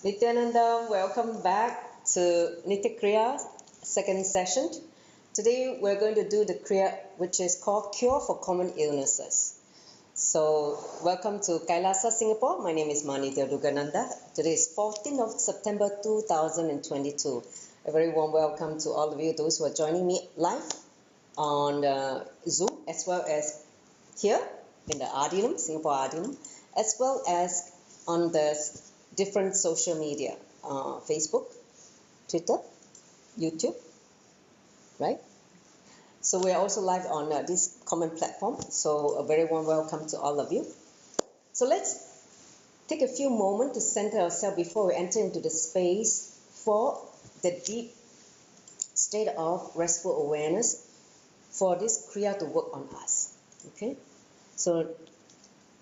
Nithyananda, welcome back to Nithya Kriya, second session. Today we're going to do the Kriya which is called Cure for Common Illnesses. So, welcome to Kailasa, Singapore. My name is Nithya Gheranda. Today is 14th of September 2022. A very warm welcome to all of you, those who are joining me live on Zoom, as well as here in the Ardinum, Singapore Ardinum, as well as on the different social media, Facebook, Twitter, YouTube, right? So we are also live on this common platform. So a very warm welcome to all of you. So let's take a few moments to center ourselves before we enter into the space for the deep state of restful awareness for this Kriya to work on us. Okay? So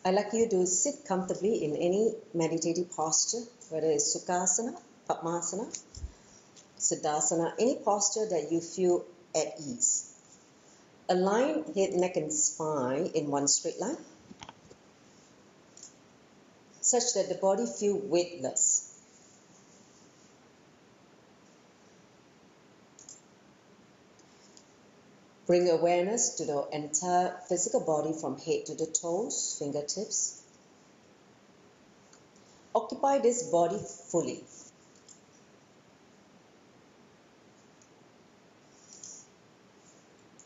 I'd like you to sit comfortably in any meditative posture, whether it's Sukhasana, Padmasana, Siddhasana, any posture that you feel at ease. Align head, neck and spine in one straight line, such that the body feels weightless. Bring awareness to the entire physical body from head to the toes, fingertips. Occupy this body fully.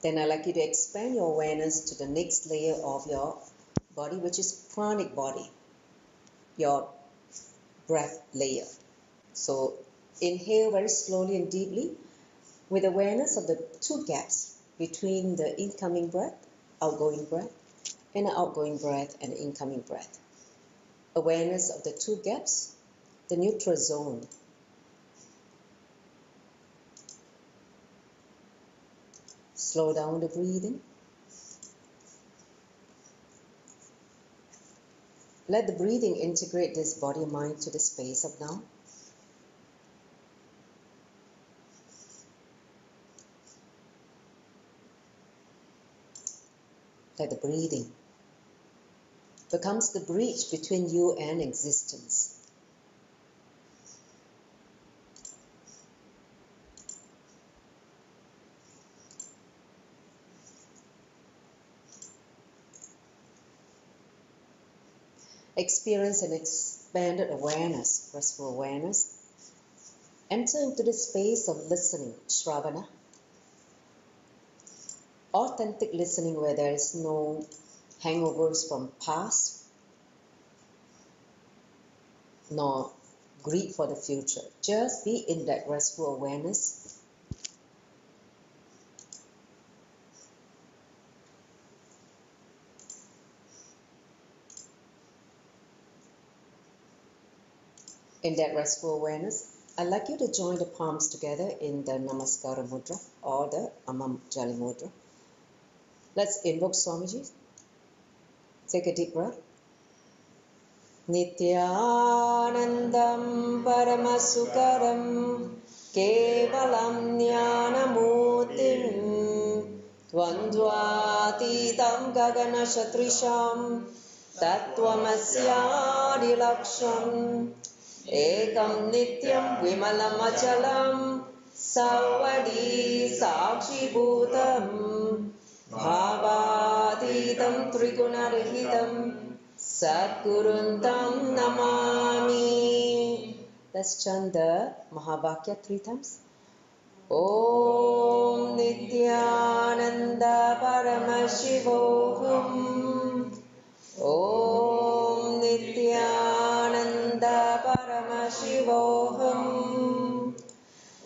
Then I'd like you to expand your awareness to the next layer of your body, which is pranic body, your breath layer. So inhale very slowly and deeply with awareness of the two gaps between the incoming breath, outgoing breath, and the outgoing breath and the incoming breath. Awareness of the two gaps, the neutral zone. Slow down the breathing. Let the breathing integrate this body-mind to the space of now. Let the breathing becomes the bridge between you and existence. Experience an expanded awareness, restful awareness. Enter into the space of listening, Shravana. Authentic listening where there is no hangovers from past, nor greed for the future. Just be in that restful awareness. In that restful awareness, I'd like you to join the palms together in the Namaskara Mudra or the Amam Jali Mudra. Let's invoke Swamiji. Take a deep breath. Nithyanandam Paramasukaram Kevalam Jnanamutim Dvandvatitam Gagana Shatrisham Tattvamasya Ekam Nityam Vimalam Achalam Savadi Sakshi Bhutam Bhavaditam Trigunarahitam Satguruntam Namami. Let's chant the Mahavakya 3 times. Om Nithyananda Paramashivam. Om Nithyananda Paramashivam.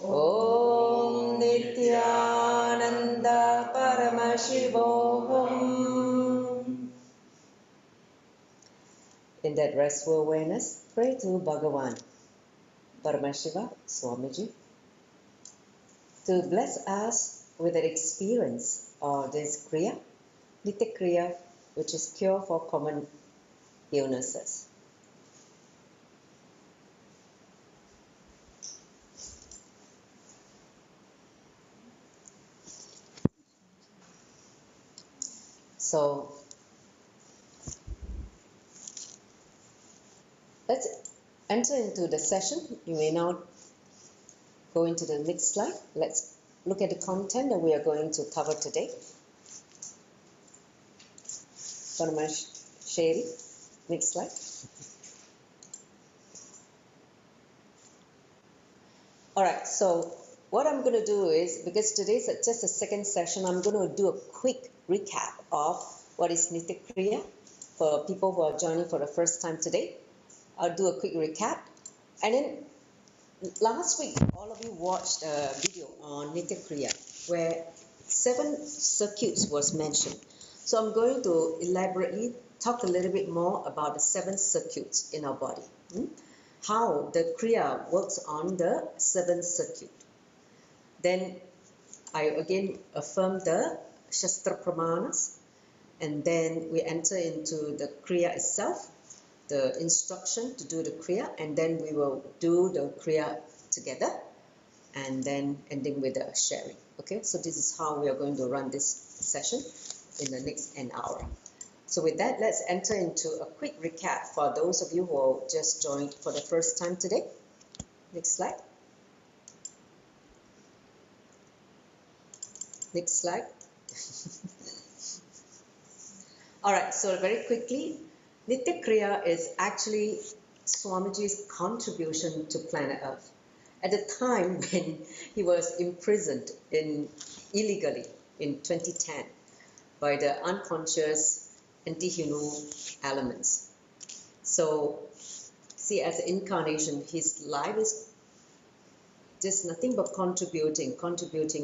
Om Nithyananda Paramashivam. In that restful awareness, pray to Bhagavan Paramashiva, Swamiji, to bless us with an experience of this Kriya, Nithya Kriya, which is cure for common illnesses. So let's enter into the session. You may now go into the next slide. Let's look at the content that we are going to cover today. Paramasheri, next slide. All right, so what I'm going to do is, because today's just a second session, I'm going to do a quick recap of what is Nithya Kriya for people who are joining for the first time today. I'll do a quick recap. And then last week, all of you watched a video on Nithya Kriya where 7 circuits was mentioned. So I'm going to elaborately talk a little bit more about the 7 circuits in our body. How the Kriya works on the 7th circuit. Then I again affirm the Shastra Pramanas, and then we enter into the Kriya itself, the instruction to do the Kriya, and then we will do the Kriya together, and then ending with the sharing. Okay, so this is how we are going to run this session in the next an hour. So with that, let's enter into a quick recap for those of you who just joined for the first time today. Next slide. Next slide. All right, so very quickly, Nithya Kriya is actually Swamiji's contribution to planet Earth. At the time when he was imprisoned illegally in 2010 by the unconscious anti-Hindu elements. So, see, as an incarnation, his life is just nothing but contributing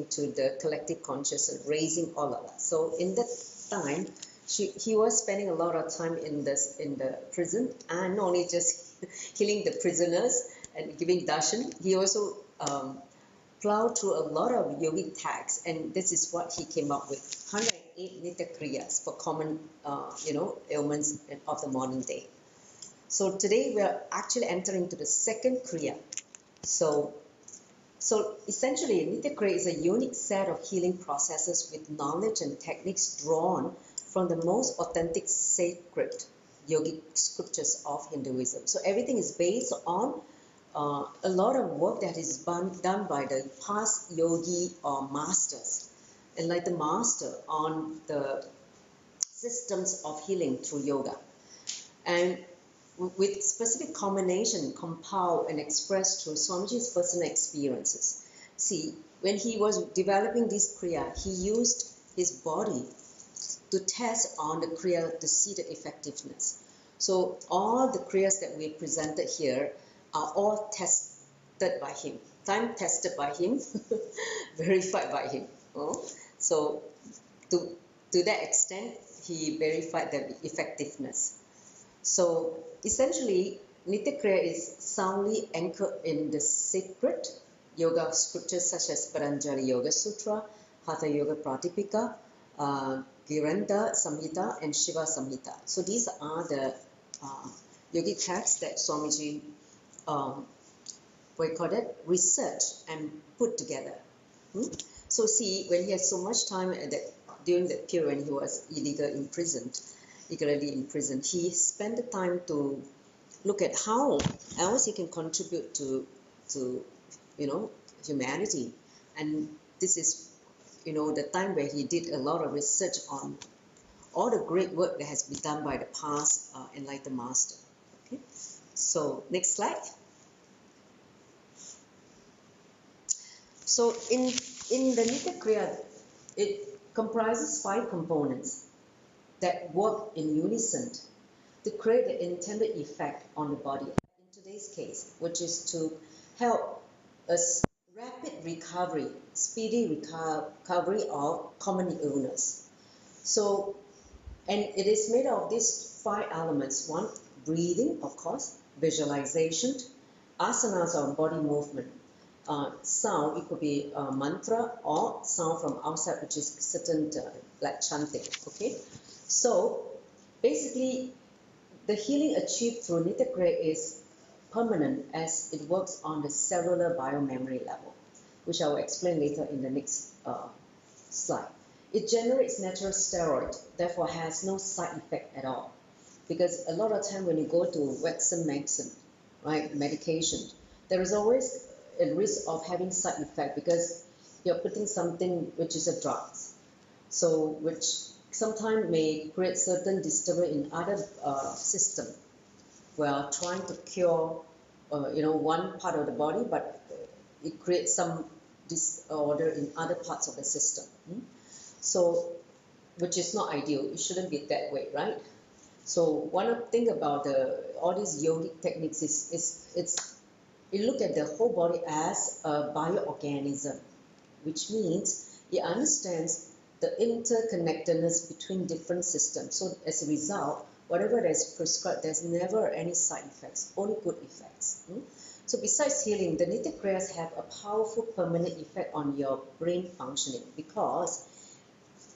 to the collective consciousness, raising all of us. So, in that time, he was spending a lot of time in the prison, and not only just healing the prisoners and giving darshan, he also plowed through a lot of yogic texts, and this is what he came up with: 108 Nithya Kriyas for common, ailments of the modern day. So today we are actually entering into the second Kriya. So essentially, Nithya Kriya is a unique set of healing processes with knowledge and techniques drawn from the most authentic sacred yogic scriptures of Hinduism. So everything is based on a lot of work that is done by the past yogi or masters, enlightened master, on the systems of healing through yoga. And with specific combination compiled and expressed through Swamiji's personal experiences. See, when he was developing this Kriya, he used his body to test on the Kriya, the seated effectiveness. So all the Kriyas that we presented here are all tested by him, time tested by him, verified by him. So to that extent, he verified the effectiveness. So essentially, Nithya Kriya is soundly anchored in the sacred yoga scriptures such as Patanjali Yoga Sutras, Hatha Yoga Pradipika, Gheranda, Samhita, and Shiva Samhita. So these are the yogic texts that Swamiji researched and put together. So see, when he had so much time during that period when he was illegally imprisoned, he spent the time to look at how else he can contribute to humanity. And this is the time where he did a lot of research on all the great work that has been done by the past enlightened master. Okay, so next slide. So in the Nithya Kriya, it comprises 5 components that work in unison to create the intended effect on the body. In today's case, which is to help us rapid recovery, speedy recovery of common illness. So, and it is made of these 5 elements. 1, breathing, of course, visualization, asanas or body movement, sound, it could be a mantra or sound from outside, which is certain like chanting. Okay, so basically the healing achieved through Nithya Kriya is permanent as it works on the cellular biomemory level, which I will explain later in the next slide. It generates natural steroid, therefore has no side effect at all. Because a lot of time when you go to Western medicine, right, medication, there is always a risk of having side effect because you're putting something which is a drug, so which sometimes may create certain disturbance in other system. We are trying to cure, one part of the body, but it creates some disorder in other parts of the system. So, which is not ideal. It shouldn't be that way, right? So one thing about all these yogic techniques is you look at the whole body as a bioorganism, which means it understands the interconnectedness between different systems. So as a result, whatever that is prescribed, there's never any side effects, only good effects. So besides healing, the Nithya Kriyas have a powerful permanent effect on your brain functioning, because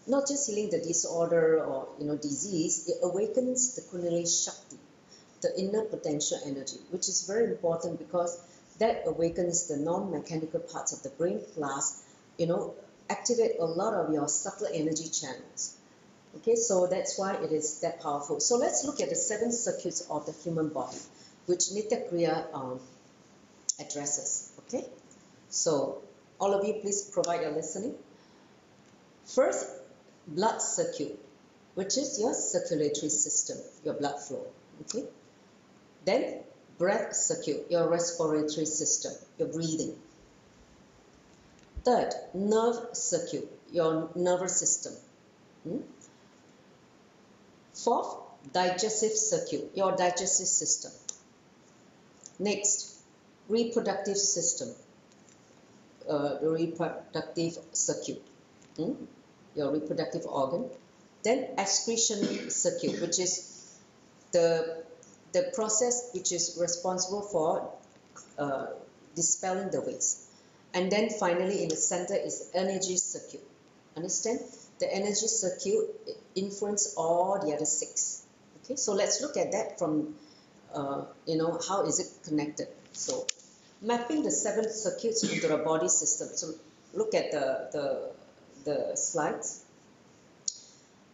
not just healing the disorder or disease, it awakens the Kundalini shakti, the inner potential energy, which is very important because that awakens the non-mechanical parts of the brain, plus activate a lot of your subtle energy channels. Okay, so that's why it is that powerful. So let's look at the 7 circuits of the human body, which Nithya Kriya addresses. Okay, so all of you please provide your listening. First, blood circuit, which is your circulatory system, your blood flow. Okay, then breath circuit, your respiratory system, your breathing. Third, nerve circuit, your nervous system. Fourth, digestive circuit, your digestive system. Next, reproductive system, the reproductive circuit, your reproductive organ. Then excretion circuit, which is the process which is responsible for dispelling the waste. And then finally in the center is energy circuit. Understand? The energy circuit influences all the other 6. Okay, so let's look at that from how is it connected. So mapping the 7 circuits into the body system. So look at the slides.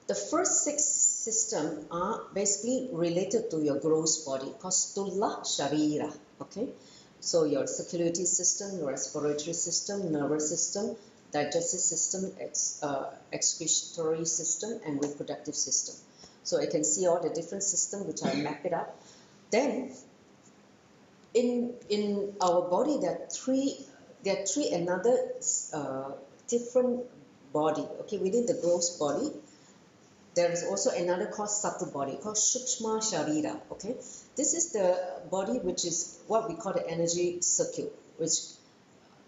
The first 6 systems are basically related to your gross body, called Stula Sharira. Okay, so your circulatory system, respiratory system, nervous system, digestive system, excretory system, and reproductive system. So I can see all the different systems which I map it up. Then in our body there are three another different body. Okay, within the gross body there is also another called subtle body, called Sukshma Sharira. Okay, this is the body which is what we call the energy circuit, which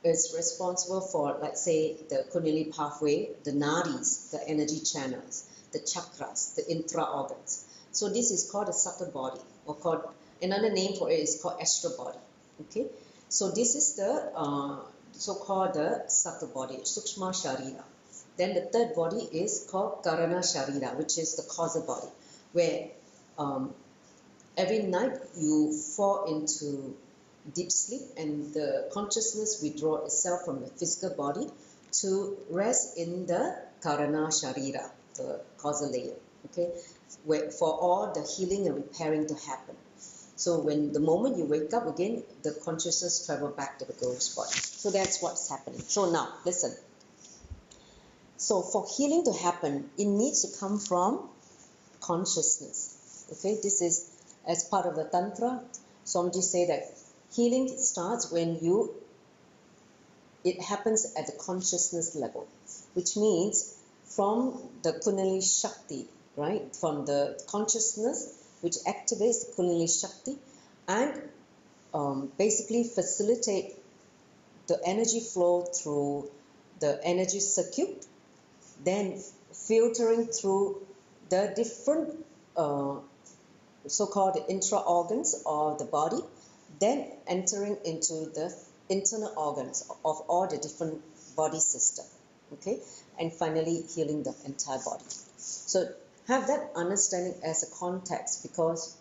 is responsible for, let's say, the Kundalini pathway, the nadis, the energy channels, the chakras, the intra organs. So this is called the subtle body, or called another name for it is called astral body. Okay, so this is the so-called the subtle body, Sukshma Sharira. Then the third body is called Karana Sharira, which is the causal body, where every night you fall into deep sleep and the consciousness withdraw itself from the physical body to rest in the Karana Sharira, the causal layer. Okay, where for all the healing and repairing to happen. So when the moment you wake up again, the consciousness travel back to the gross body. So that's what's happening. So now listen. So for healing to happen, it needs to come from consciousness. Okay, this is as part of the Tantra. Swamiji say that healing starts when it happens at the consciousness level, which means from the Kundalini Shakti, right? From the consciousness which activates the Kundalini Shakti and basically facilitate the energy flow through the energy circuit, then filtering through the different so-called intra organs of the body, then entering into the internal organs of all the different body system. Okay, and finally healing the entire body. So have that understanding as a context, because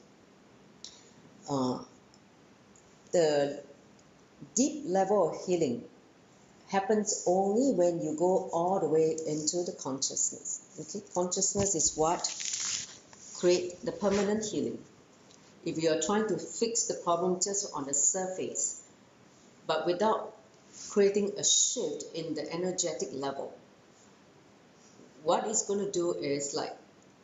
the deep level of healing happens only when you go all the way into the consciousness. Okay, consciousness is what creates the permanent healing. if you are trying to fix the problem just on the surface, but without creating a shift in the energetic level, what it's going to do is like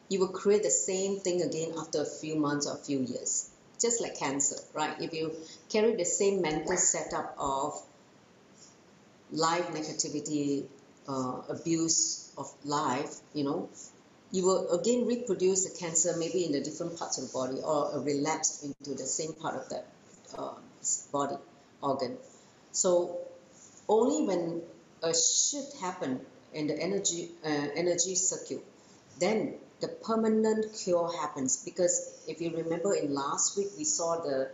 you will create the same thing again after a few months or a few years. Just like cancer, right? If you carry the same mental setup of life negativity, abuse of life, you will again reproduce the cancer maybe in the different parts of the body, or a relapse into the same part of the body organ. So only when a shift happens in the energy circuit, then the permanent cure happens. Because if you remember in last week, we saw the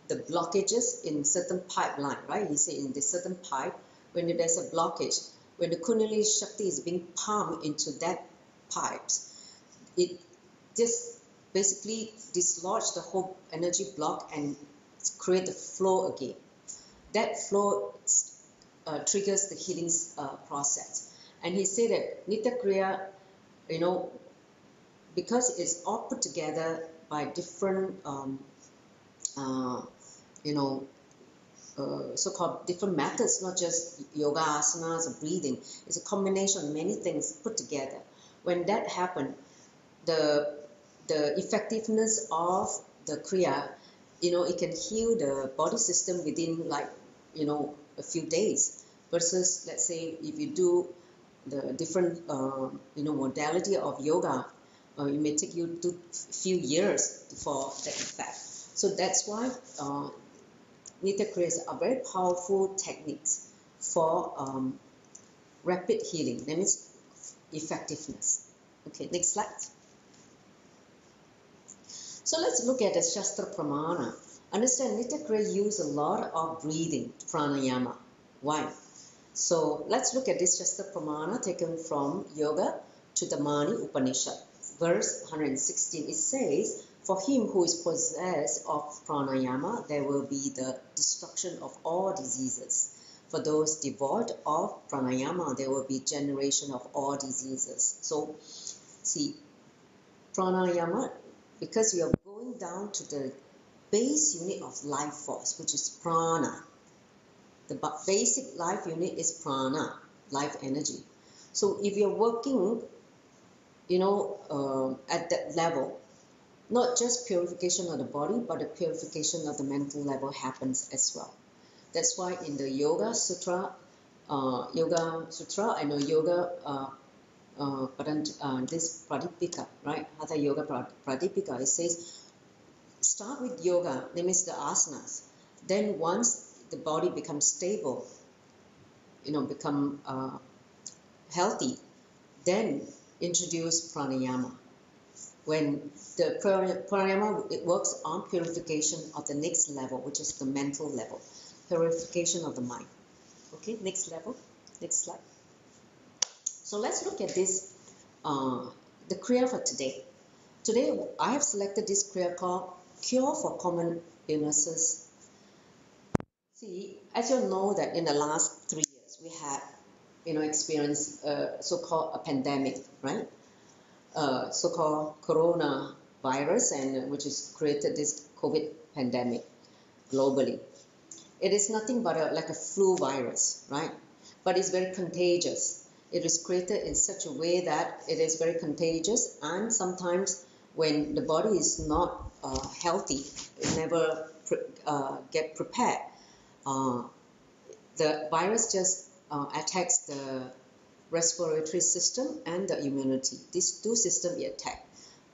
blockages in certain pipeline, right? You see in the certain pipe, when there's a blockage, when the Kundalini shakti is being pumped into that pipes, it just basically dislodge the whole energy block and create the flow again. That flow triggers the healing process. And he said that Nithya Kriya, because it's all put together by different, so-called different methods, not just yoga asanas or breathing. It's a combination of many things put together. When that happens, the effectiveness of the Kriya, it can heal the body system within a few days. Versus, let's say, if you do the different, modality of yoga, it may take you a few years for that effect. So that's why Nithya Kriyas are very powerful techniques for rapid healing. That means effectiveness. Okay, next slide. So let's look at the Shastra Pramana. Understand, Nithya Kriya use a lot of breathing, pranayama. Why? So let's look at this Shastra Pramana taken from Yoga Chudamani Upanishad, verse 116. It says, for him who is possessed of pranayama, there will be the destruction of all diseases. For those devoid of pranayama, there will be generation of all diseases. So, see, pranayama, because we are going down to the base unit of life force, which is prana. The basic life unit is prana, life energy. So if you're working, at that level, not just purification of the body, but the purification of the mental level happens as well. That's why in the Yoga Sutra, and the Yoga this Pradipika, right? Hatha Yoga Pradipika, it says, start with yoga, that means the asanas. Then once the body becomes stable, become healthy, then introduce pranayama. When the pranayama, it works on purification of the next level, which is the mental level, purification of the mind. Okay, next level, next slide. So let's look at this, the Kriya for today. Today I have selected this Kriya called Cure for Common Illnesses. See, as you know that in the last 3 years we had, experienced so-called a pandemic, right? So-called coronavirus, and which has created this COVID pandemic globally. It is nothing but like a flu virus, right? But it's very contagious. It is created in such a way that it is very contagious, and sometimes when the body is not healthy, it never get prepared. The virus just attacks the respiratory system and the immunity. These two systems attack.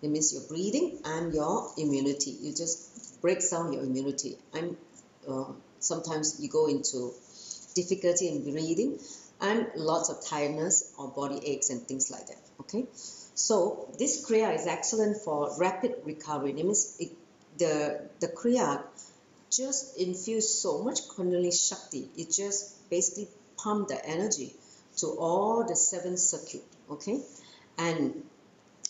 It means your breathing and your immunity. You just breaks down your immunity. And sometimes you go into difficulty in breathing and lots of tiredness or body aches and things like that. Okay, so this Kriya is excellent for rapid recovery. It means the Kriya just infuse so much Kundalini Shakti. It just basically pump the energy to all the 7 circuits, okay, and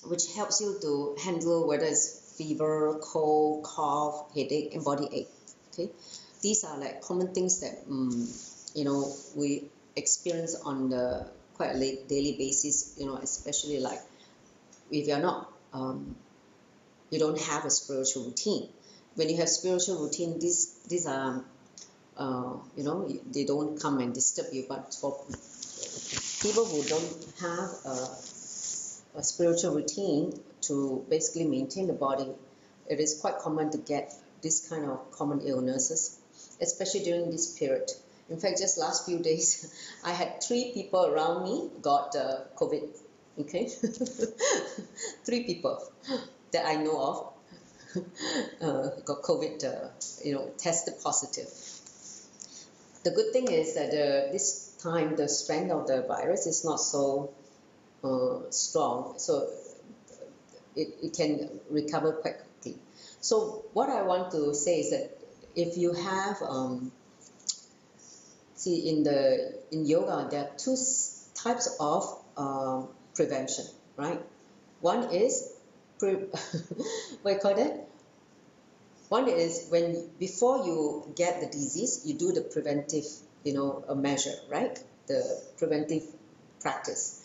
which helps you to handle whether it's fever, cold, cough, headache, and body ache. Okay, these are like common things that we experience on the quite a daily basis. Especially like if you're not, you don't have a spiritual routine. when you have spiritual routine, these are, they don't come and disturb you. But for people who don't have a spiritual routine to basically maintain the body, it is quite common to get this kind of common illnesses, especially during this period. In fact, just last few days, I had 3 people around me got COVID. Okay, 3 people that I know of got COVID. Tested positive. The good thing is that this time the strength of the virus is not so strong, so it can recover quite quickly. So what I want to say is that if you have in yoga there are 2 types of prevention, right? One is what you call that? One is when before you get the disease, you do the preventive, measure, right? The preventive practice.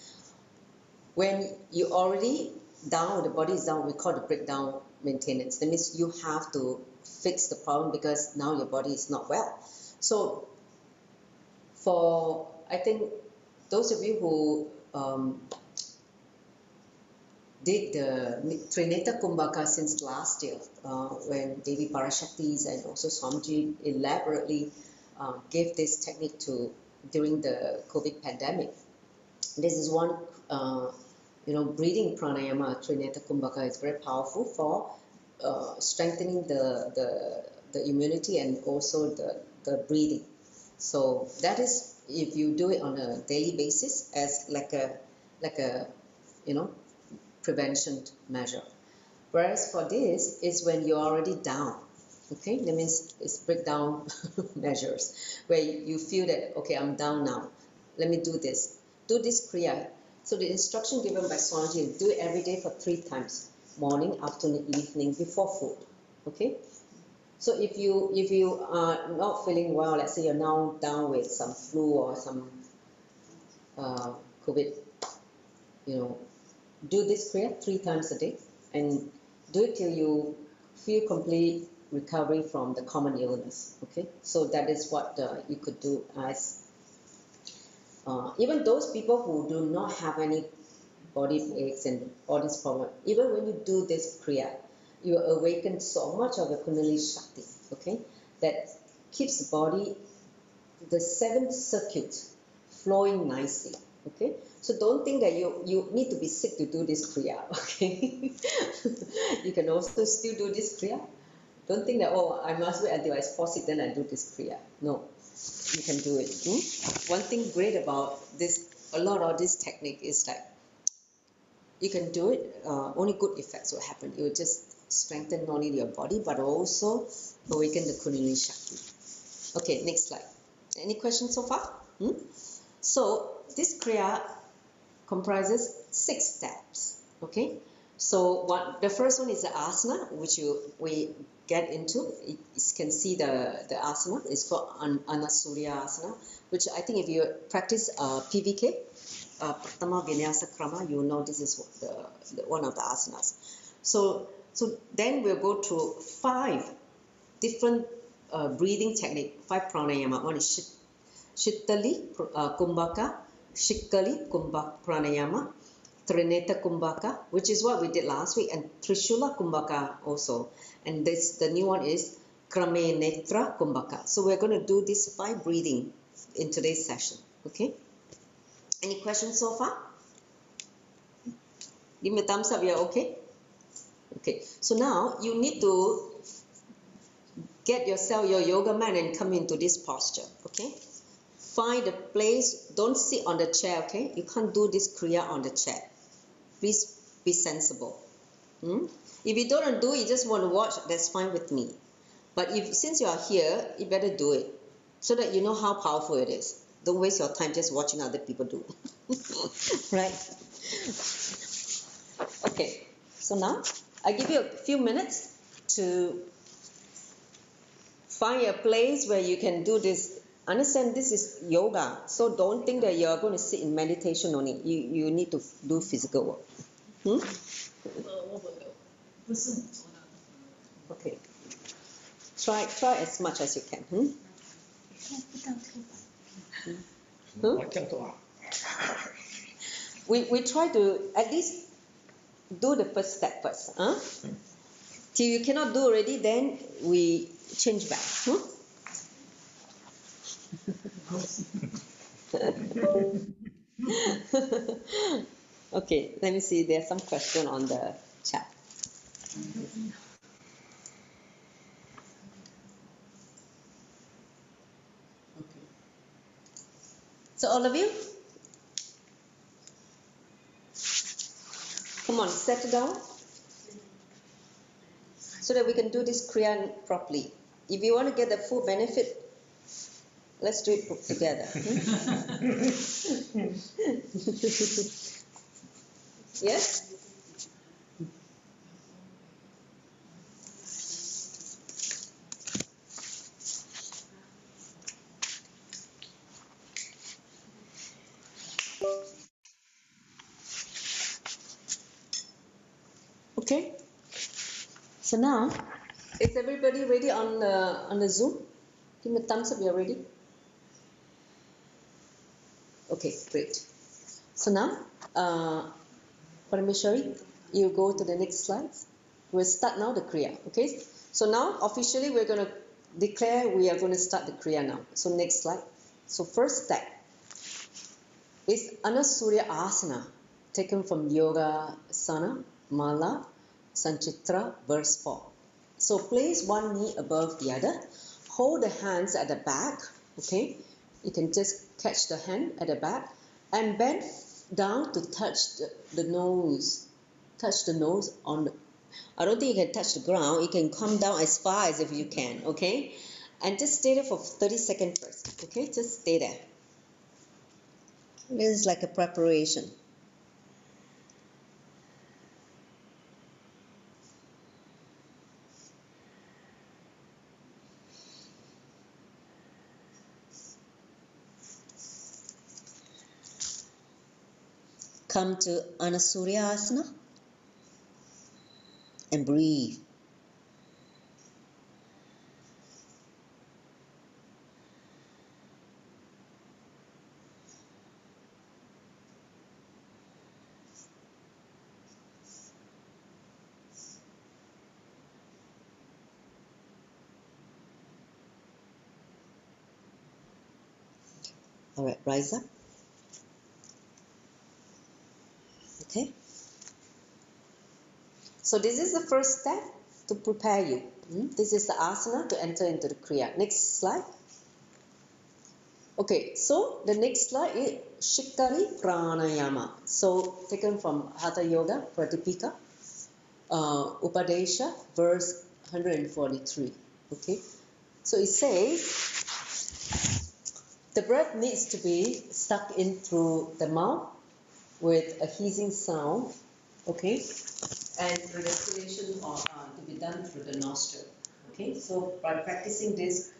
When you already down, the body is down, we call the breakdown maintenance. That means you have to fix the problem because now your body is not well. So I think those of you who did the Trineta Kumbhaka since last year, when Devi Parashaktis and also Swamiji elaborately gave this technique during the COVID pandemic. This is one, breathing pranayama. Trineta Kumbhaka is very powerful for strengthening the immunity and also the breathing. So that is if you do it on a daily basis as like a prevention measure. Whereas for this is when you're already down. Okay, that means it's breakdown measures where you feel that, okay, I'm down now. Let me do this. Do this Kriya. So the instruction given by Swamiji, do it every day for 3 times. Morning, afternoon, evening, before food. Okay? So if you are not feeling well, let's say you're now down with some flu or some COVID, do this Kriya 3 times a day and do it till you feel complete recovery from the common illness. Okay, so that is what you could do as even those people who do not have any body aches and all this problem. Even when you do this Kriya, you awaken so much of the Kundalini shakti. Okay, that keeps the body, the 7th circuit flowing nicely. Okay, so don't think that you need to be sick to do this Kriya. Okay, you can also still do this Kriya. Don't think that, oh, I must wait until I fall sick then I do this Kriya. No, you can do it. One thing great about this, a lot of this technique is like you can do it, only good effects will happen. It will just strengthen not only your body but also awaken the Kundalini Shakti. Okay, next slide. Any questions so far? So this Kriya comprises 6 steps. Okay, so the first one is the asana, which we get into. You can see the asana. It's called Anasurya asana, which I think if you practice PVK, Pratama Vinyasa Krama, you know this is the one of the asanas. So then we'll go to 5 different breathing technique, 5 pranayama. One is Shittali Kumbhaka, Shikkali Kumbhaka Pranayama, Trineta Kumbhaka, which is what we did last week, and Trishula Kumbhaka also. And the new one is Krame Netra Kumbhaka. So we're going to do this 5 breathing in today's session. Okay? Any questions so far? Give me a thumbs up. You're okay? Okay. So now you need to get yourself your yoga mat and come into this posture. Okay? Find a place. Don't sit on the chair. Okay? You can't do this Kriya on the chair. Please be sensible. If you don't do it, you just want to watch, that's fine with me. But since you are here, you better do it so that you know how powerful it is. Don't waste your time just watching other people do it. Right? Okay. So now, I give you a few minutes to find a place where you can do this. Understand this is yoga, so don't think that you're going to sit in meditation only. You need to do physical work. Okay. Try as much as you can. We try to at least do the first step first. Till you cannot do already, then we change back. Okay, let me see. There's some question on the chat. Okay. So all of you, come on, settle down so that we can do this Kriya properly. If you want to get the full benefit, let's do it together. Yes? Okay. So now, is everybody ready on the Zoom? Give me a thumbs up. You're ready. Okay, great. So now, Parameshwari, you go to the next slide. We'll start now the Kriya. Okay. So now, officially, we're going to declare we are going to start the Kriya now. So next slide. So first step is Anasurya Asana, taken from Yoga Sana Mala Sanchitra verse 4. So place one knee above the other. Hold the hands at the back. Okay, you can just catch the hand at the back and bend down to touch the nose. Touch the nose on the. I don't think you can touch the ground. You can come down as far as if you can. Okay, and just stay there for 30 seconds first. Okay, just stay there. This is like a preparation. Come to Anasurya Asana and breathe. All right, rise up. Okay. So this is the first step to prepare you. This is the asana to enter into the Kriya. Next slide. Okay, so the next slide is Shiktari Pranayama. So taken from Hatha Yoga Pradipika, Upadesha, verse 143. Okay, so it says the breath needs to be sucked in through the mouth with a hissing sound, okay, and the respiration to be done through the nostril. Okay, so by practicing this,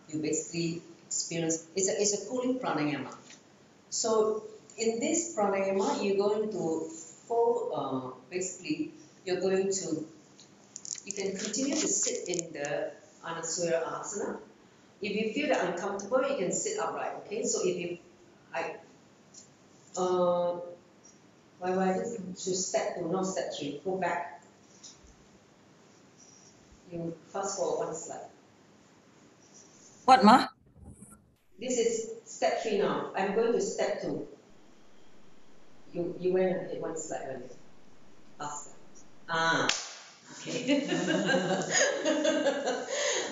you basically experience it's a cooling pranayama. So in this pranayama, you're going to basically you're going to you can continue to sit in the Anasurya Asana. If you feel uncomfortable, you can sit upright. Okay, so if you why to step 2, not step 3. Go back. You fast forward one slide. What, Ma? This is step 3 now. I'm going to step 2. You went ahead one slide earlier. Faster. Okay.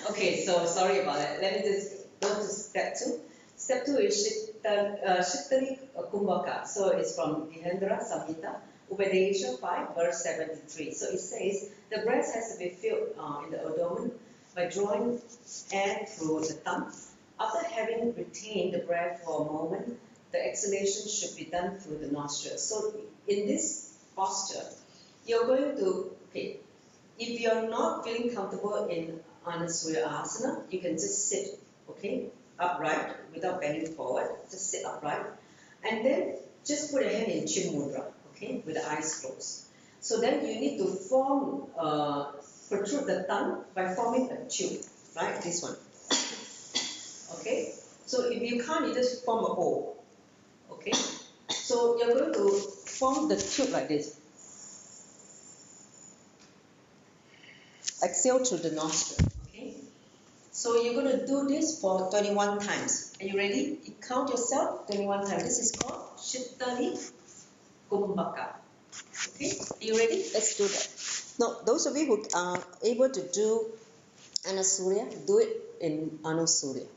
Okay, so sorry about that. Let me just go to step 2. Step 2 is Shiktari Kumbhaka. So it's from Gheranda, Samhita, Upadesha 5, verse 73. So it says the breath has to be filled in the abdomen by drawing air through the thumb. After having retained the breath for a moment, the exhalation should be done through the nostrils. So in this posture, you're going to, okay, if you're not feeling comfortable in Anasurya Asana, you can just sit, okay, upright without bending forward. Just sit upright. And then just put your hand in Chin Mudra, okay, with the eyes closed. So then you need to form protrude the tongue by forming a tube, right? This one. Okay? So if you can't, you just form a O. Okay? So you're going to form the tube like this. Exhale through the nostril. Okay? So you're going to do this for 21 times. Are you ready? You count yourself 21 times. This is called Shittani Kumbhaka. Okay? Are you ready? Let's do that. Now, those of you who are able to do Anasurya, do it in Anusurya.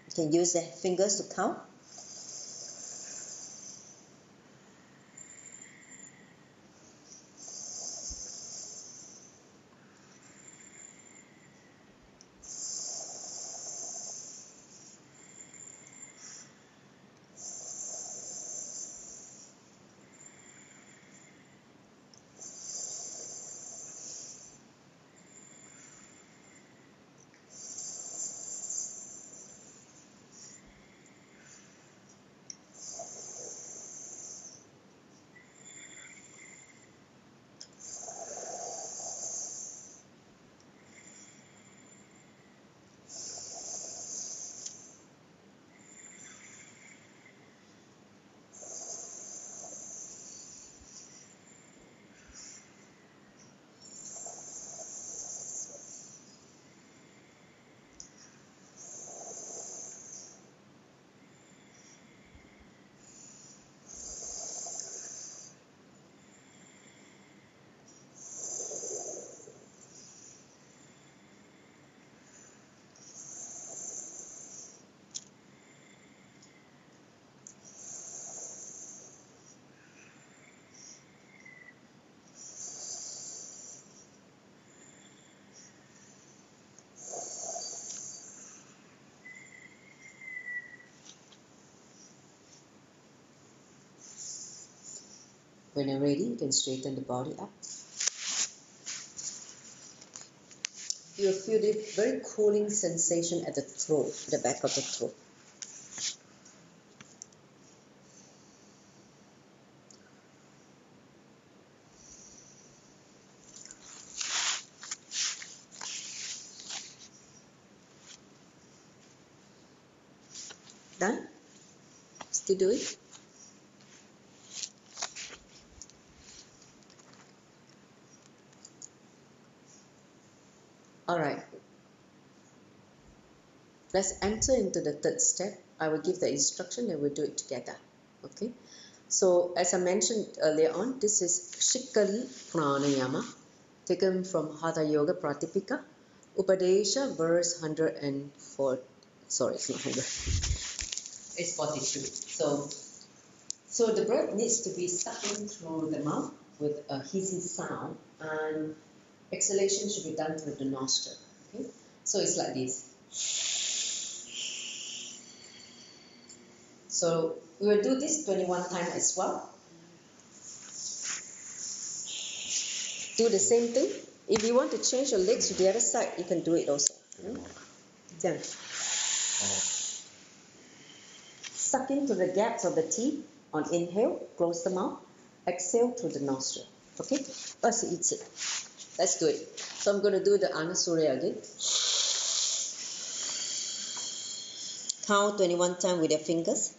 You can use the fingers to count. When you're ready, you can straighten the body up. You'll feel this very cooling sensation at the throat, the back of the throat. Done? Still do it? Alright. Let's enter into the third step. I will give the instruction and we'll do it together. Okay? So, as I mentioned earlier on, this is Shikali Pranayama, taken from Hatha Yoga Pradipika, Upadesha, verse 104. Sorry, it's not 100. It's 42. So the breath needs to be sucking through the mouth with a hissing sound, and exhalation should be done through the nostril. Okay? So it's like this. So we will do this 21 times as well. Do the same thing. If you want to change your legs to the other side, you can do it also. Then suck into the gaps of the teeth on inhale, close the mouth, exhale through the nostril. Okay? Let's do it. So I'm going to do the Anasurya again. Count 21 times with your fingers.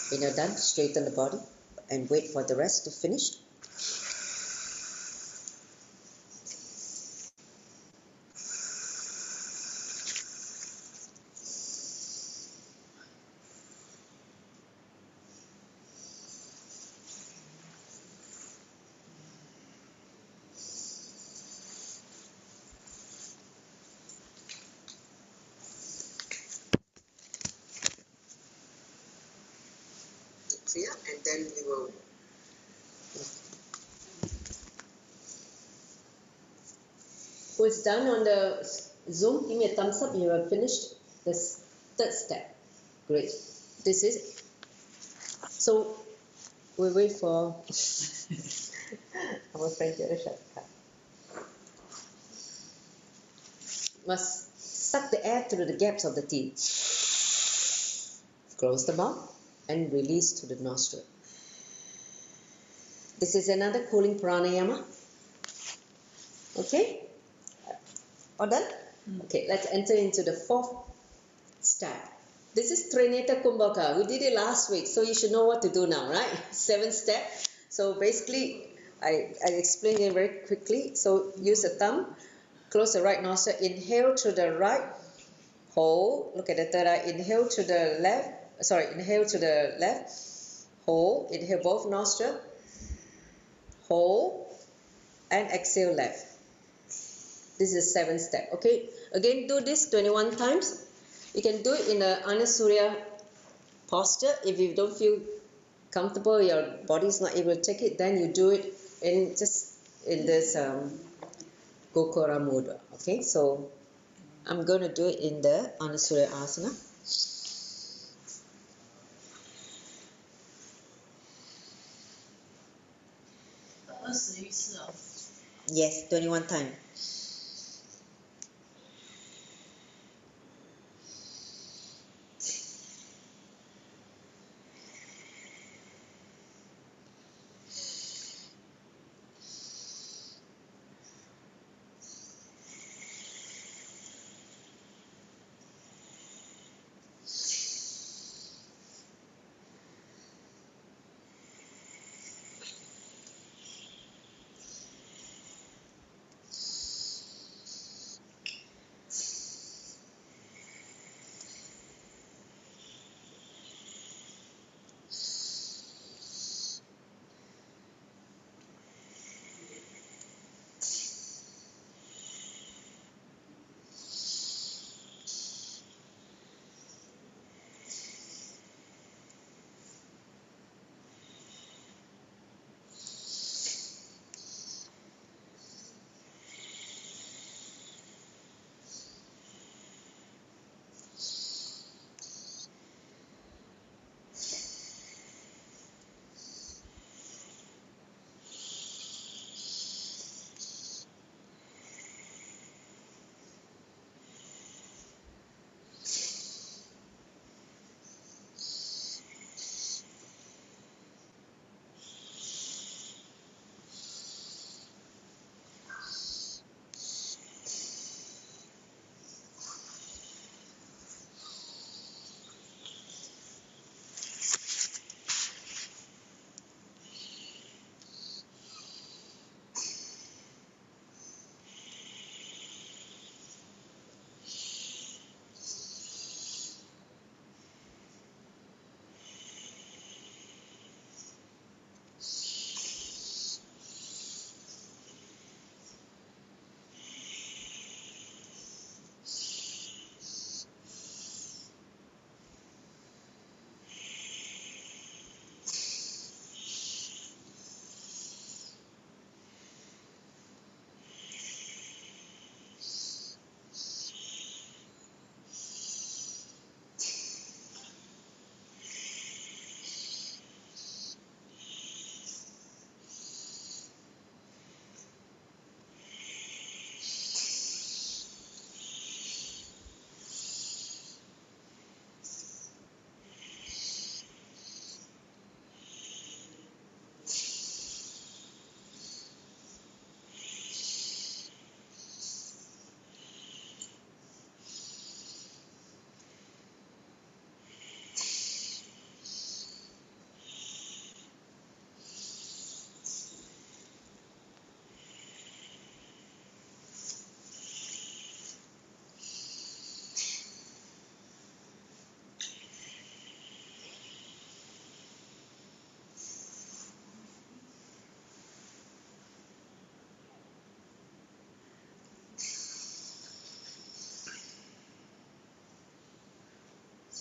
When you're done, straighten the body and wait for the rest to finish. Here, and then we will. Who is done on the Zoom? Give me a thumbs up. You have finished this third step. Great. This is. So we wait for our friend to shut the Must suck the air through the gaps of the teeth. Close the mouth and release to the nostril. This is another cooling pranayama. Okay? All done? Okay, let's enter into the fourth step. This is Trineta Kumbhaka. We did it last week, so you should know what to do now, right? 7th step. So basically, I explained it very quickly. So use the thumb, close the right nostril, inhale through the right, hold. Look at the third eye. Inhale to the left. Inhale to the left, hold. Inhale both nostrils, hold, and exhale left. This is the 7th step. Okay. Again, do this 21 times. You can do it in the Anasurya posture. If you don't feel comfortable, your body is not able to take it, then you do it in this Gokura mudra. Okay. So I'm going to do it in the Anasurya asana. Yes, 21 times.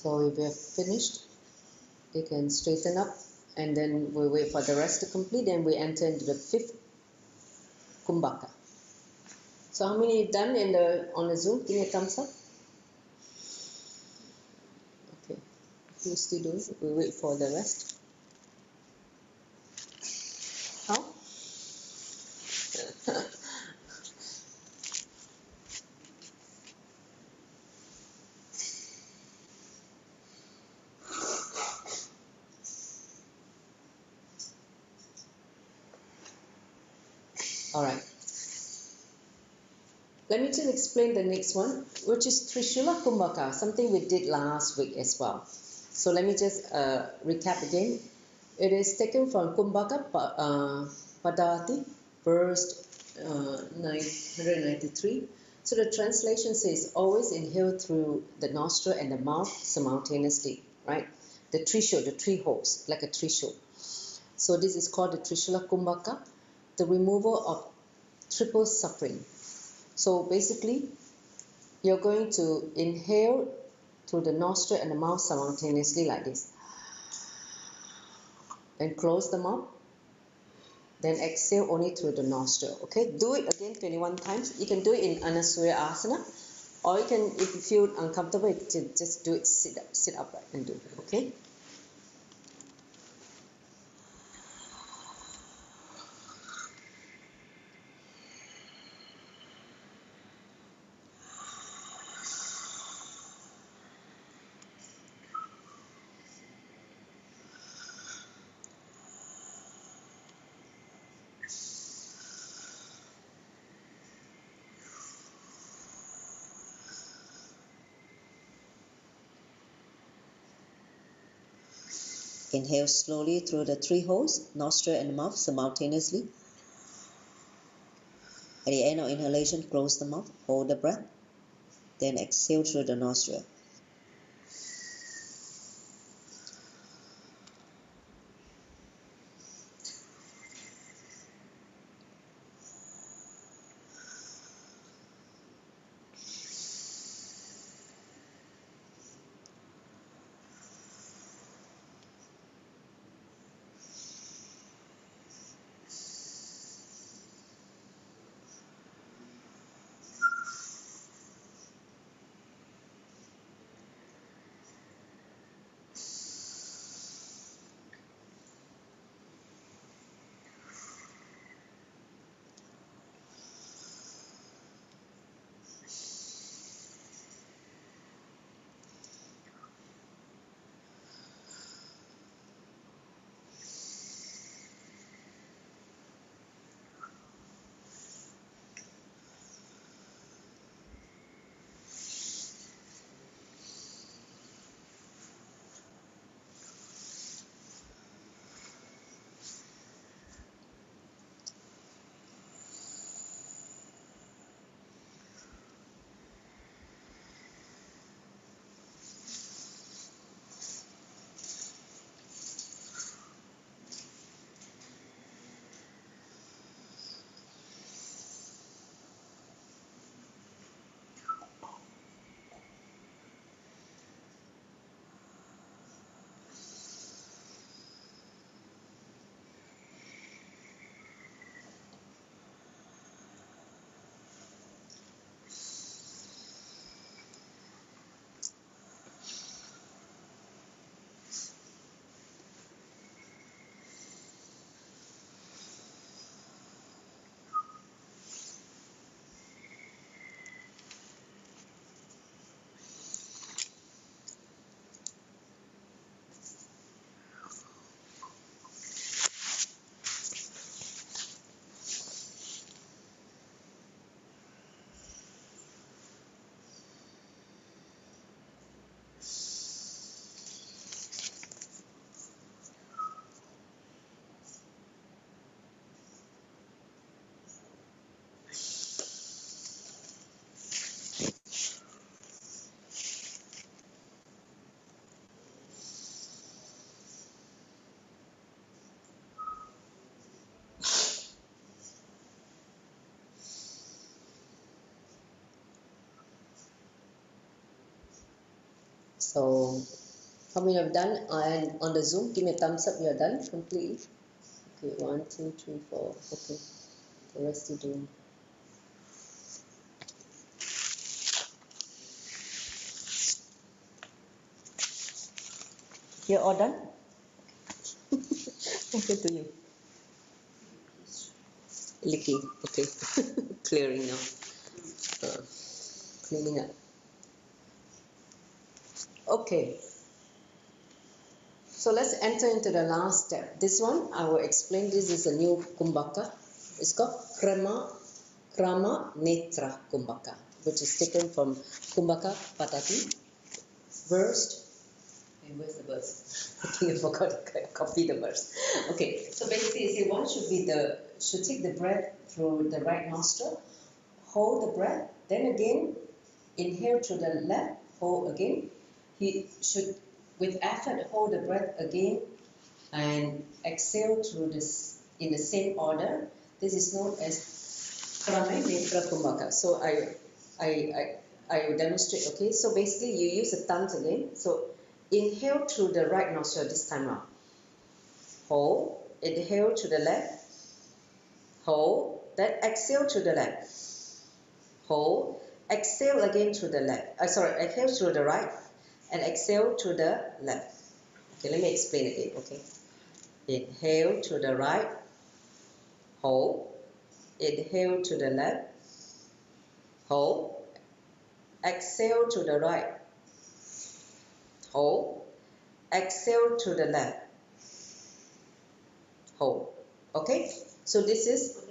So if we have finished, they can straighten up, and then we wait for the rest to complete, and we enter into the 5th Kumbhaka. So how many you've done on the Zoom? Give me a thumbs up. Okay. If you still doing it, we wait for the rest. How? All right. Let me just explain the next one, which is Trishula Kumbhaka, something we did last week as well. So let me just recap again. It is taken from Kumbhaka Padati, verse 993. So the translation says, always inhale through the nostril and the mouth simultaneously, right? The trishul, the three holes, like a trishul. So this is called the Trishula Kumbhaka, the removal of triple suffering. So basically, you're going to inhale through the nostril and the mouth simultaneously like this. Then close the mouth. Then exhale only through the nostril. Okay, do it again 21 times. You can do it in Anasuya Asana, or you can, if you feel uncomfortable, just do it sit upright and do it. Okay. Inhale slowly through the three holes, nostril and mouth simultaneously. At the end of inhalation, close the mouth, hold the breath, then exhale through the nostril. So, how many have done? And on the Zoom, give me a thumbs up. You are done completely. Okay, 1, 2, 3, 4. Okay, the rest you doing. You're all done? Okay, to you. Licking. Okay, clearing now. Cleaning up. Okay. So let's enter into the last step. This one, I will explain. This is a new kumbhaka. It's called Krama Netra Kumbhaka, which is taken from Kumbhaka Patati. Versed. And where's the verse? I think I forgot to copy the verse. Okay, so basically, you see, one should take the breath through the right nostril, hold the breath, then again inhale through the left, hold again. He should, with effort, hold the breath again and exhale through this in the same order. This is known as Krama Netra Kumbhaka. So I will demonstrate. Okay, so basically you use the thumbs again. So inhale through the right nostril this time round. Hold. Inhale to the left. Hold. Then exhale to the left. Hold. Exhale again to the left. Exhale to the right and exhale to the left. Okay, let me explain again. Okay. Inhale to the right. Hold. Inhale to the left. Hold. Exhale to the right. Hold. Exhale to the left. Hold. Okay? So this is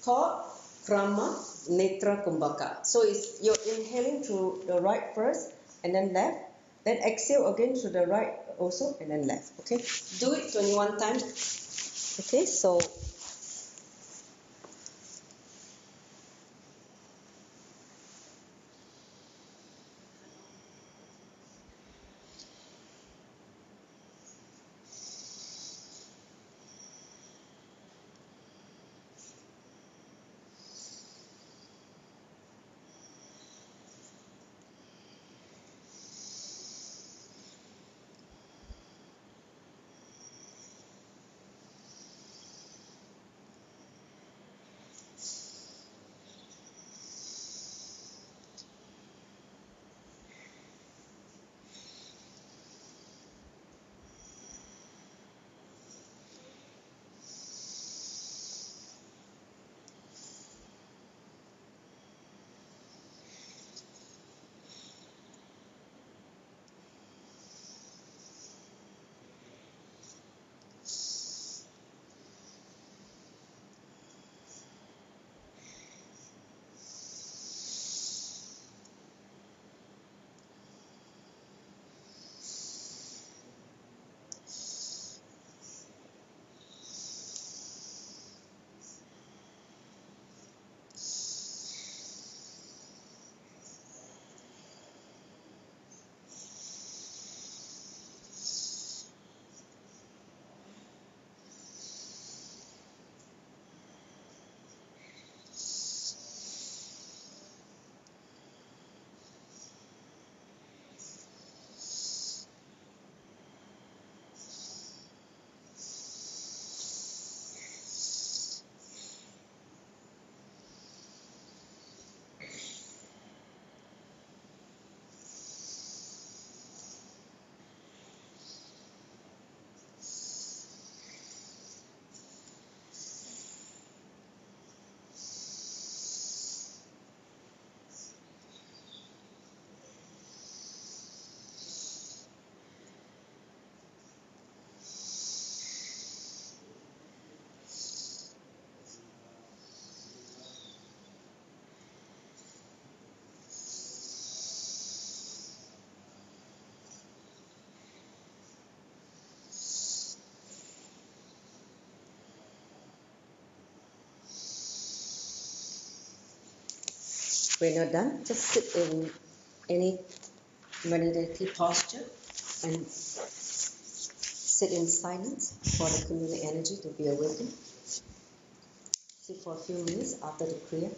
called Krama Netra Kumbhaka. So you're inhaling through the right first and then left. Then exhale again to the right also and then left. Okay? Do it 21 times. Okay, so when you're done, just sit in any meditative posture and sit in silence for the Kundalini energy to be awakened. Sit for a few minutes after the Kriya.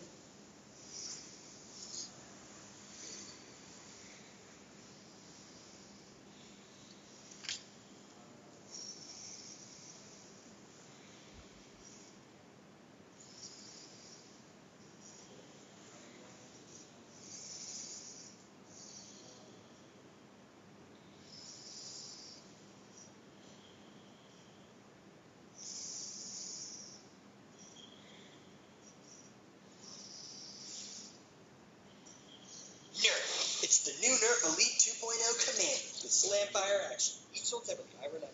Nerf. It's the new Nerf Elite 2.0 Command with slam fire action. Each sold separately. I remember.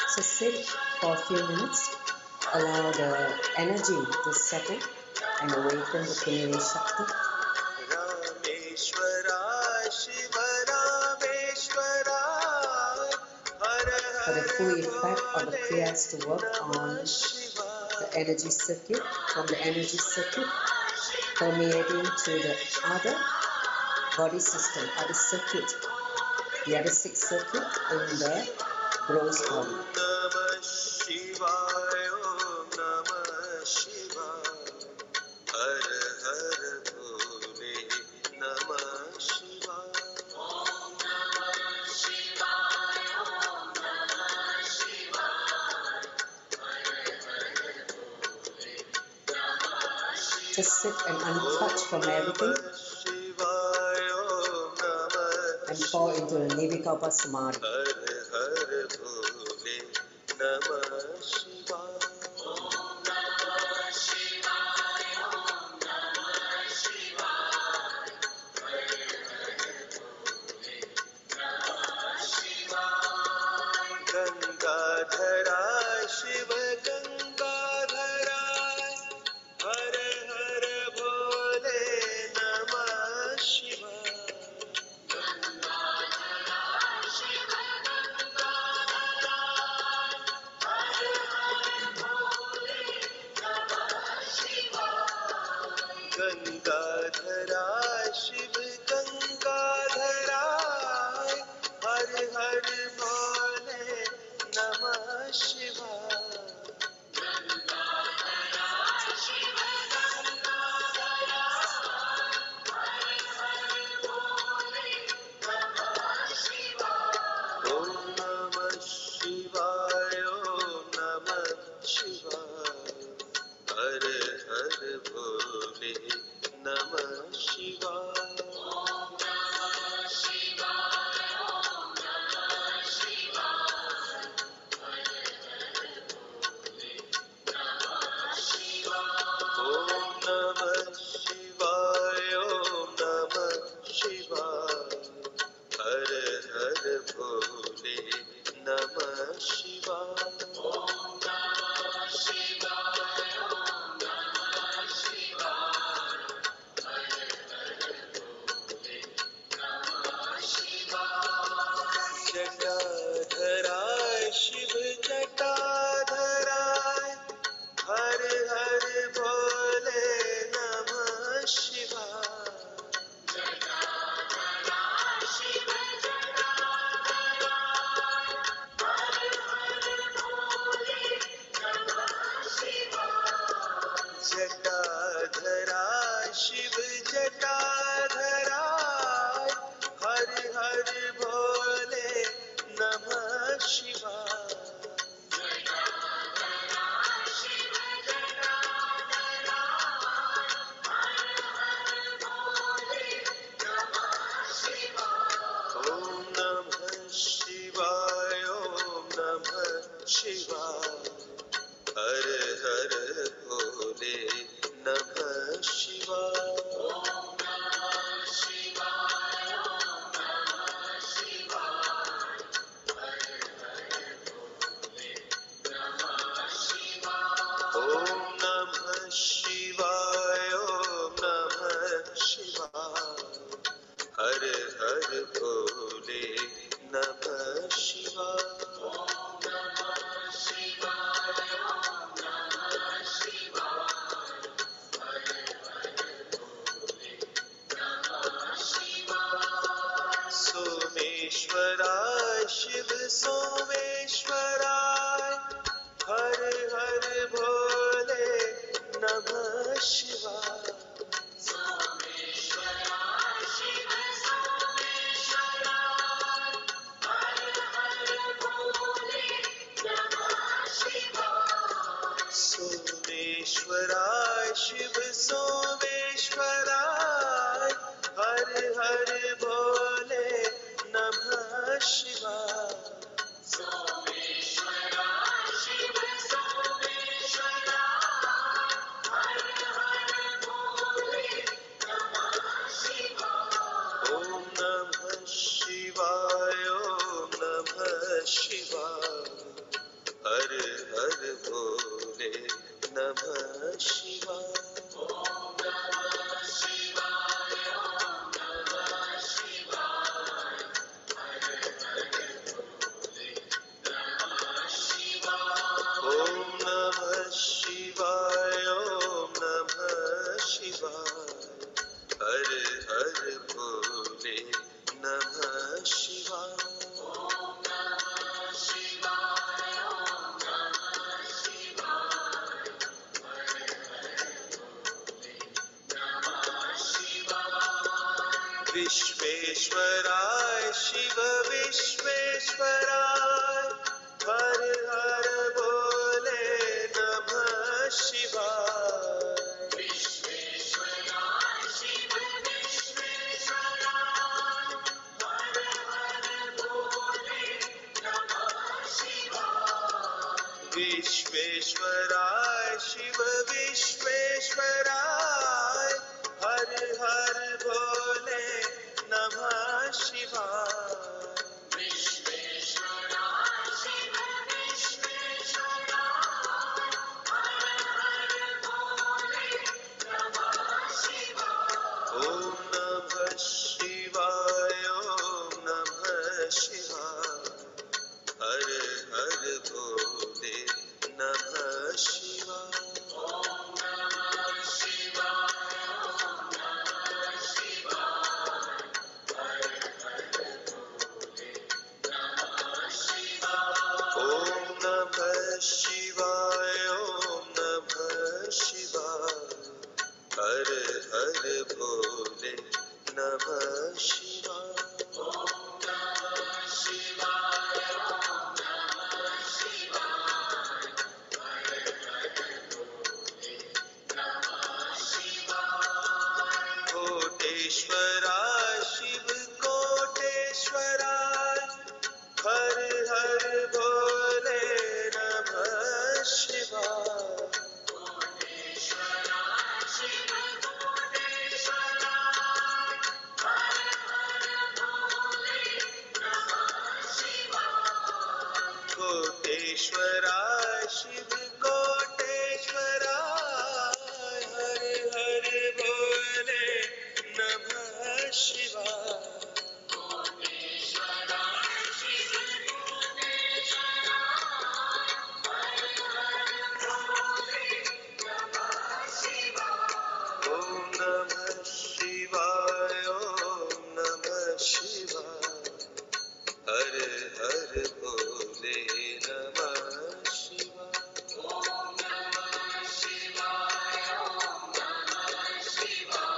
So sit for a few minutes, allow the energy to settle and awaken the Kundalini shakti. For the full effect of the Kriyas to work on the energy circuit, from the energy circuit permeating to the other body system, other circuit, the other 6 circuits in the gross body. Just sit and untouched from everything and fall into the Nirvikalpa Samadhi. Shiva Someshwarai, Har Har Bol. Shivaya. Har Har Bole Namah Shivaya. Om Namah Shivaya. Om Namah Shivaya. Har Har Bole Namah Shivaya. Om Namah Shivaya. Om Namah Shivaya. Har Har Bole Namah Shivaya. Om Namah Shivaya. Om Namah Shivaya. Har Namah Shivaya. Vishveshwaray Shiva Vishveshwaray. Har Har Bole Namah Shivaya. Vishveshwaray Shiva Vishveshwaray. Har Har Bole Namah Shivaya. Vishveshwaray Shiva Vishveshwaray. Har Har Bole Namah Shivaya. Vishveshwaray Shiva Vishveshwaray. Har Har Bole Namah Shivaya. Om Namah Shivaya. Om Namah Shivaya. Har Har Bole Namah Shivaya. Om Namah Shivaya. Om Namah Shivaya. Har Har Bole Namah Shivaya. Om Namah Shivaya. Om Namah Shivaya. Har Har Bole Namah Shivaya. Om Namah Shivaya. Om Namah Shivaya. Har Har Bole Namah Shivaya. Koteshwaray Shiv Koteshwaray. Har Har Bole Namah Shivaya. Koteshwaray Shiv Koteshwaray. Har Har Bole Namah Shivaya. Koteshwaray Shiv Koteshwaray. Har Har Bole Namah Shivaya. Koteshwaray Shiv Koteshwaray. Har Har Bole Namah Shivaya. Om Namah Shivaya. Om Namah Shivaya. Har Har Bole Namah Shivaya. Om Namah Shivaya. Om Namah Shivaya.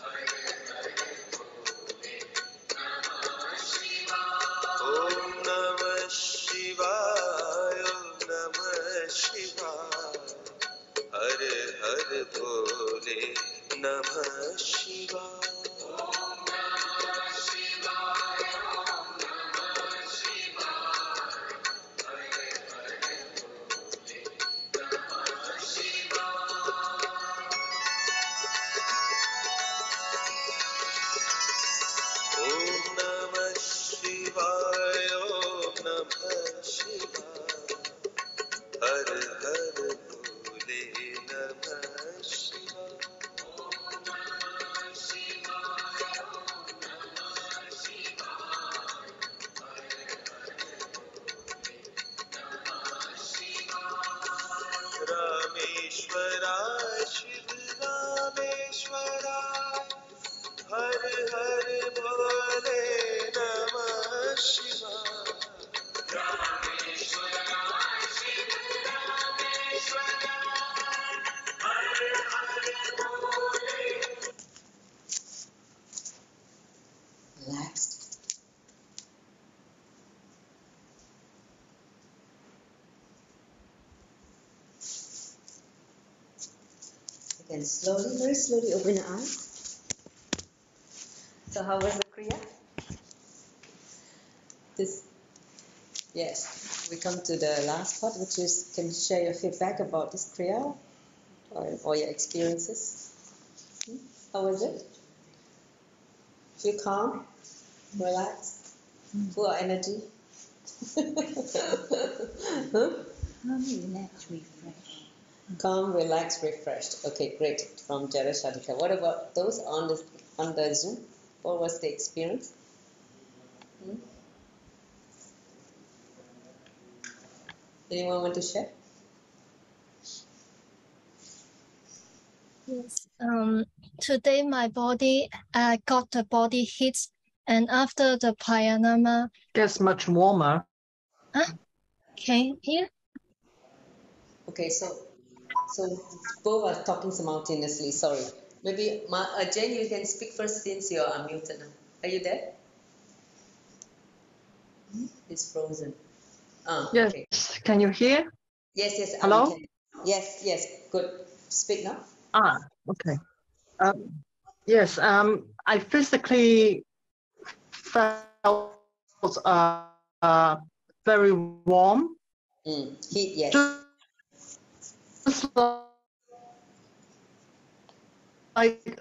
Har Har Bole Namah Shivaya. Om Namah Shivaya. Om Namah Shivaya. Har Har Bole Namah Shivaya. Om Namah Shivaya. Om Namah Shivaya. Har Har Bole Namah Shivaya. Om Namah Shivaya. Om Namah Shivaya. Har Har Bole Namah Shivaya. Om Namah Shivaya. Om Namah Shivaya. Har Har Bole Namah Shivaya. Rameshwaray Shiv Rameshwaray. Har Har Bole Namah Shivaya. Rameshwaray Shiv Rameshwaray. Har Har Bole. Relaxed. Again, slowly, very slowly open your eyes. So how was the Kriya? Yes, we come to the last part, which is, can you share your feedback about this Kriya or your experiences? How was it? Feel calm, relaxed, full of energy? Huh? Calm, relax, refresh. Calm, relaxed, refreshed. Okay, great. From Jara Shadika. What about those on the Zoom? What was the experience? Hmm? Anyone want to share? Yes. Today my body, I got the body heat, and after the pranayama, Gets much warmer. can you hear? Okay, so both are talking simultaneously. Sorry. Maybe Jane, you can speak first since you're unmuted now. Are you there? It's frozen. Yes. Okay. Can you hear? Yes, we Hello? can. Yes, good. Speak now. Okay. Yes. I physically felt very warm. Heat, yes. Just like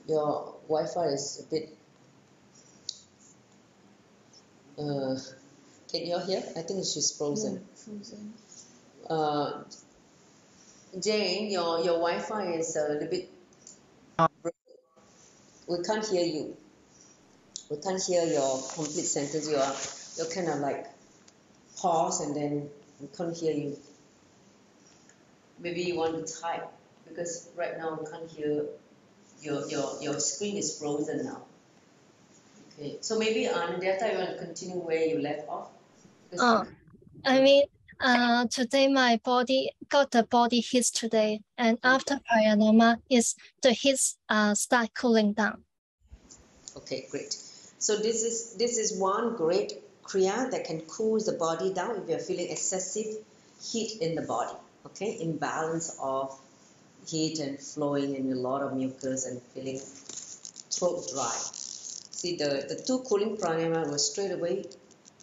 Your Wi-Fi is a bit. Can you hear? I think she's frozen. Frozen. Jane, your Wi-Fi is a little bit. We can't hear you. We can't hear your complete sentence. You're kind of like pause and then we can't hear you. Maybe you want to type because right now we can't hear. Your screen is frozen now. Okay, so maybe Nithya, you want to continue where you left off? Oh, I mean, today my body got the body heat today, and after pranayama, the heat start cooling down. Okay, great. So this is one great kriya that can cool the body down if you're feeling excessive heat in the body. Okay, imbalance of heat and flowing and a lot of mucus and feeling throat dry. See, the two cooling pranayama will straight away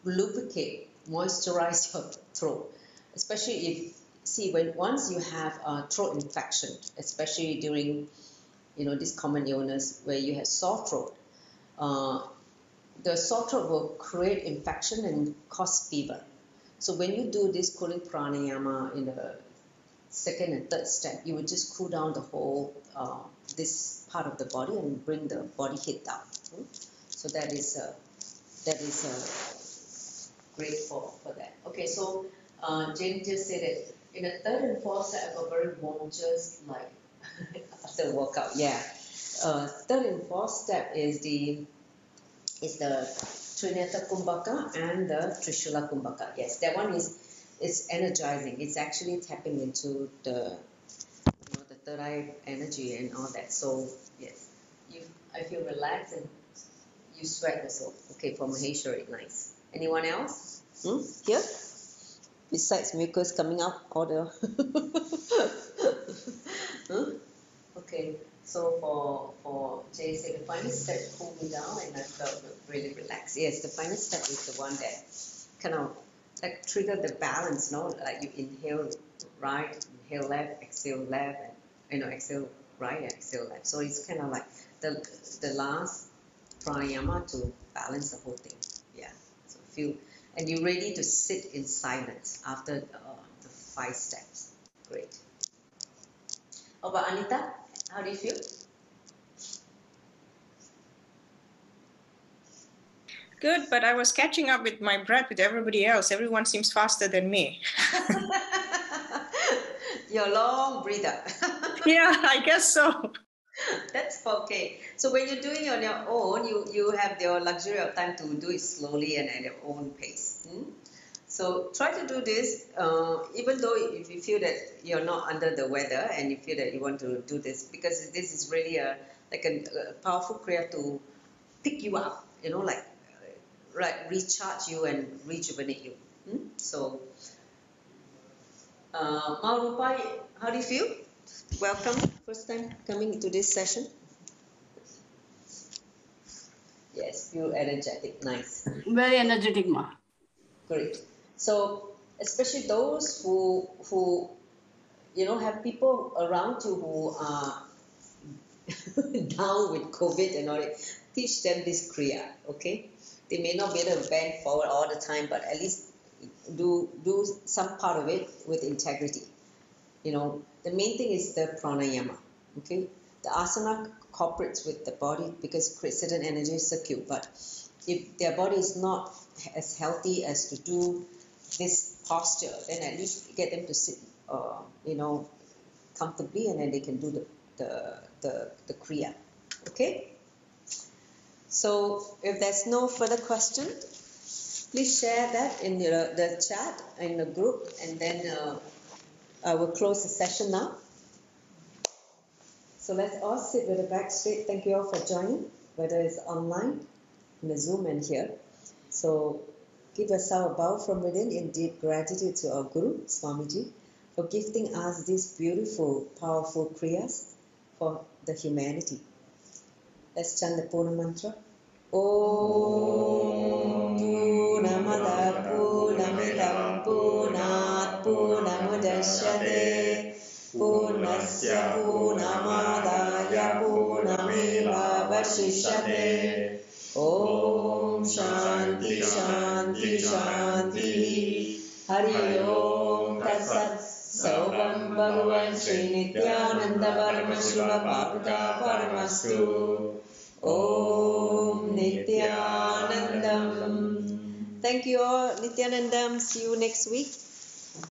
lubricate, moisturize your throat, especially if once you have a throat infection, especially during this common illness where you have sore throat. The sore throat will create infection and cause fever. So when you do this cooling pranayama in the second and third step, you will just cool down the whole this part of the body and bring the body heat down. So that is great for that. Okay, so Jane just said that in the third and fourth step, I got very warm, just like after workout. Yeah. Third and fourth step is the Trineta Kumbhaka and the Trishula Kumbhaka. Yes, that one is energizing. It's actually tapping into the the third eye energy and all that. So yes, I feel relaxed and you sweat also. Okay, for Maheshwari, nice. Anyone else? Here? Besides mucus coming out, all the Okay, so for Jay said the final step cooled me down and I felt really relaxed. Yes, the final step is the one that kind of like triggered the balance, like you inhale right, inhale left, exhale left, and exhale right and exhale left. So it's kind of like the last pranayama to balance the whole thing. Yeah, so feel and you're ready to sit in silence after the 5 steps. Great. How about Anita? How do you feel? Good, but I was catching up with my breath with everybody else. Everyone seems faster than me. Your long breather. Yeah, I guess so. That's okay. So when you're doing it on your own, you have your luxury of time to do it slowly and at your own pace. So try to do this, even though if you feel that you're not under the weather and you feel that you want to do this, because this is really a powerful kriya to pick you up, recharge you and rejuvenate you. So, Marupai, how do you feel? Welcome, first time coming to this session. Yes, feel energetic, nice. Very energetic, ma. Great. So, especially those who have people around you who are down with COVID and all that, teach them this Kriya, okay? They may not be able to bend forward all the time, but at least do some part of it with integrity. You know, the main thing is the pranayama, okay? The asana cooperates with the body because it creates certain energy circuit, but if their body is not as healthy as to do this posture, then at least get them to sit, you know, comfortably, and then they can do the Kriya, okay? So if there's no further question, please share that in the chat, in the group, and then I will close the session now. So let's all sit with the back straight. Thank you all for joining, whether it's online, in the Zoom and here. So give yourself a bow from within in deep gratitude to our Guru, Swamiji, for gifting us these beautiful, powerful Kriyas for the humanity. Let's chant the Purna mantra. Om Purnamada Purnamidam Purnat Purnamudachyate Purnasya Purnamadaya Purnamevavashishyate. Om Shanti Shanti Shanti. Hari Om Tatsat. Saubham Bhagavan Sri Nithyananda Paramashivam Paramastu. Om Nithyanandam. Thank you all, Nithyanandam. See you next week.